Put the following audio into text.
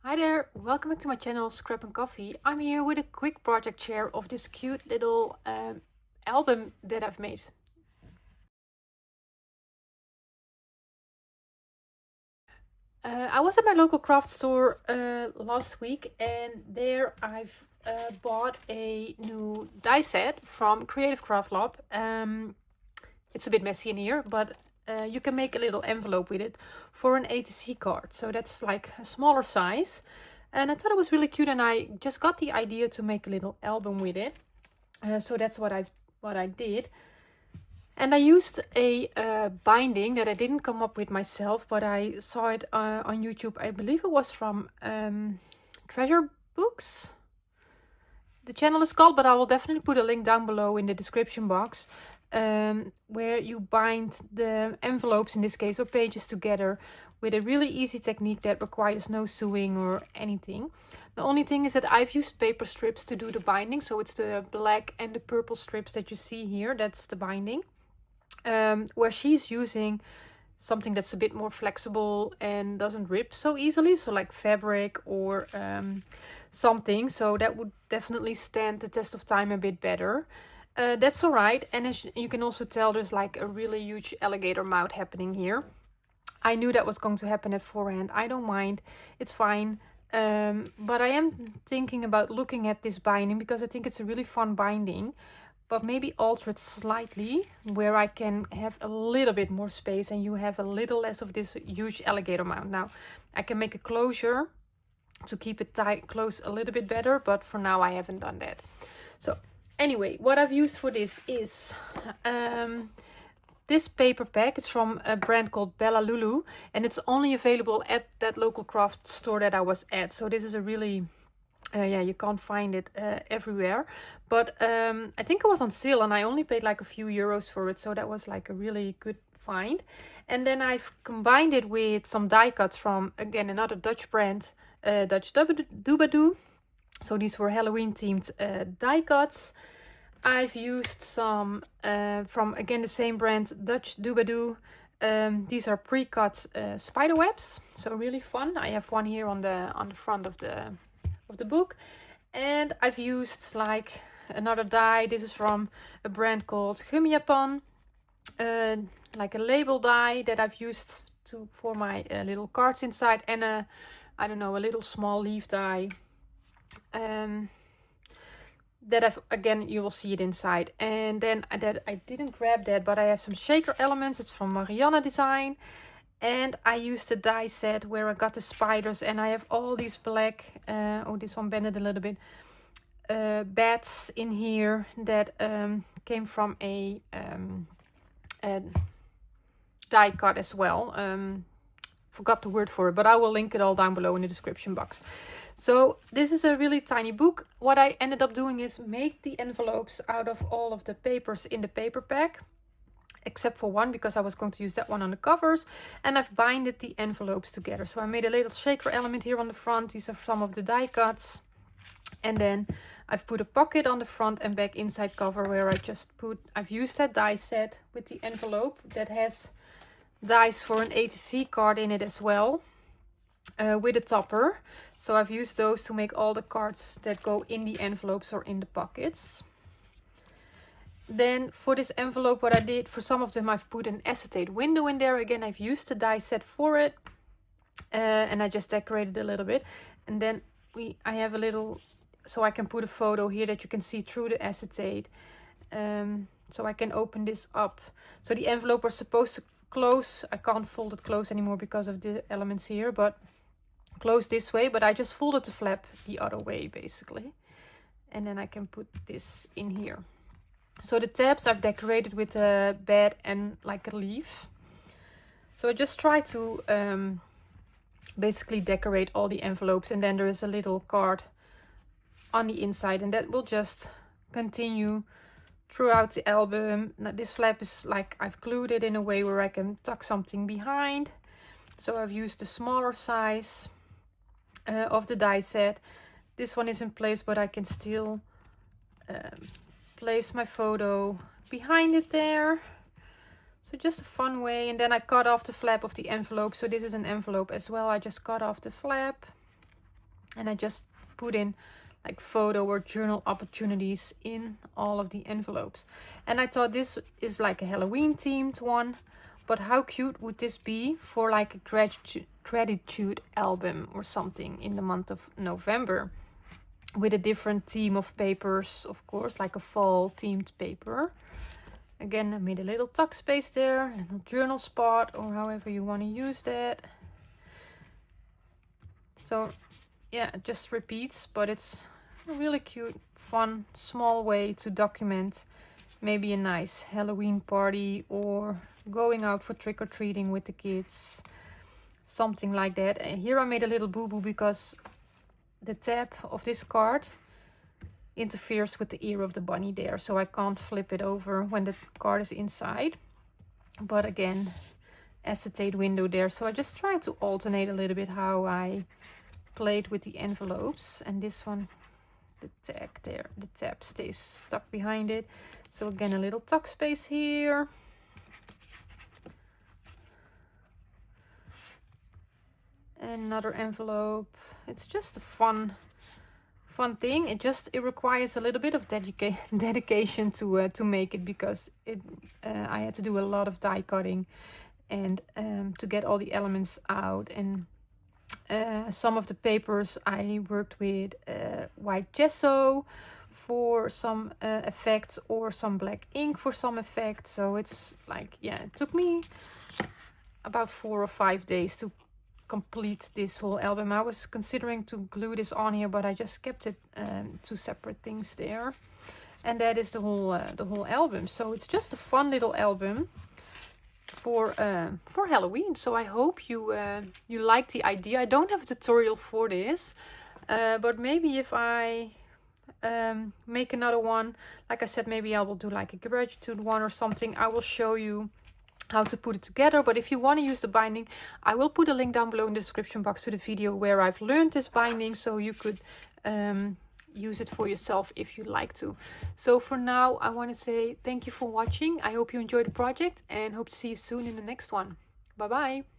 Hi there, welcome back to my channel Scrap and Coffee. I'm here with a quick project share of this cute little album that I've made. I was at my local craft store last week, and there I've bought a new die set from Creative Craftlab. It's a bit messy in here, but you can make a little envelope with it for an A to C card. So that's like a smaller size. And I thought it was really cute, and I just got the idea to make a little album with it. So that's what I did. And I used a binding that I didn't come up with myself, but I saw it on YouTube. I believe it was from Treasure Books. The channel is called, but I will definitely put a link down below in the description box, where you bind the envelopes, in this case, or pages together with a really easy technique that requires no sewing or anything. The only thing is that I've used paper strips to do the binding, so it's the black and the purple strips that you see here. That's the binding. Where she's using something that's a bit more flexible and doesn't rip so easily, so like fabric or something, so that would definitely stand the test of time a bit better. That's all right. And as you can also tell, there's like a really huge alligator mouth happening here. I knew that was going to happen at forehand. I don't mind, it's fine. But I am thinking about looking at this binding because I think it's a really fun binding, but maybe alter it slightly where I can have a little bit more space and you have a little less of this huge alligator mouth. Now I can make a closure to keep it tight, close a little bit better, but for now I haven't done that. So anyway, what I've used for this is this paper pack. It's from a brand called Lulu, and it's only available at that local craft store that I was at. So this is a really yeah, you can't find it everywhere, but I think it was on sale and I only paid like a few euros for it, so that was like a really good find. And then I've combined it with some die cuts from, again, another Dutch brand, Dutch DoobaDoo. So these were Halloween themed die cuts. I've used some from, again, the same brand, Dutch DoobaDoo. These are pre-cut spider webs, so really fun. I have one here on the front of the book. And I've used like another die. This is from a brand called Japan, like a label die that I've used for my little cards inside, and I don't know, a little small leaf die that I've, again, you will see it inside. And then that I didn't grab that, but I have some shaker elements. It's from Marianne Design. And I used a die set where I got the spiders, and I have all these black, oh, this one bended a little bit, bats in here that came from a die cut as well. Forgot the word for it, but I will link it all down below in the description box. So this is a really tiny book. What I ended up doing is make the envelopes out of all of the papers in the paper pack, except for one, because I was going to use that one on the covers, and I've binded the envelopes together. So I made a little shaker element here on the front. These are some of the die cuts, and then I've put a pocket on the front and back inside cover where I've used that die set with the envelope that has dies for an A to C card in it as well, with a topper. So I've used those to make all the cards that go in the envelopes or in the pockets. Then for this envelope, what I did, for some of them I've put an acetate window in there. Again, I've used the die set for it, and I just decorated a little bit. And then I have a little, so I can put a photo here that you can see through the acetate. So I can open this up. So the envelope was supposed to close. I can't fold it close anymore because of the elements here, but close this way. But I just folded the flap the other way, basically. And then I can put this in here. So the tabs I've decorated with a bat and like a leaf. So I just try to basically decorate all the envelopes, and then there is a little card on the inside, and that will just continue throughout the album. Now this flap is like, I've glued it in a way where I can tuck something behind. So I've used the smaller size of the die set. This one is in place, but I can still place my photo behind it there. So just a fun way. And then I cut off the flap of the envelope. So this is an envelope as well. I just cut off the flap. And I just put in like photo or journal opportunities in all of the envelopes. And I thought this is like a Halloween themed one, but how cute would this be for like a gratitude album or something in the month of November, with a different theme of papers, of course, like a fall themed paper. Again, I made a little tuck space there, a little journal spot, or however you want to use that. So yeah, it just repeats, but it's a really cute, fun, small way to document maybe a nice Halloween party or going out for trick-or-treating with the kids, something like that. And here I made a little boo-boo because the tab of this card interferes with the ear of the bunny there, so I can't flip it over when the card is inside. But again, acetate window there, so I just try to alternate a little bit how I played with the envelopes. And this one, the tag there, the tab stays stuck behind it. So again, a little tuck space here. Another envelope. It's just a fun thing. It requires a little bit of dedication to make it, because I had to do a lot of die cutting and to get all the elements out. And some of the papers I worked with white gesso for some effects, or some black ink for some effects. So it's like, yeah, it took me about 4 or 5 days to complete this whole album. I was considering to glue this on here, but I just kept it two separate things there. And that is the whole album. So it's just a fun little album for Halloween. So I hope you like the idea. I don't have a tutorial for this, but maybe if I make another one, like I said, maybe I will do like a gratitude one or something. I will show you how to put it together. But if you want to use the binding, I will put a link down below in the description box to the video where I've learned this binding, so you could use it for yourself if you'd like to. So for now, I want to say thank you for watching. I hope you enjoyed the project and hope to see you soon in the next one. Bye bye.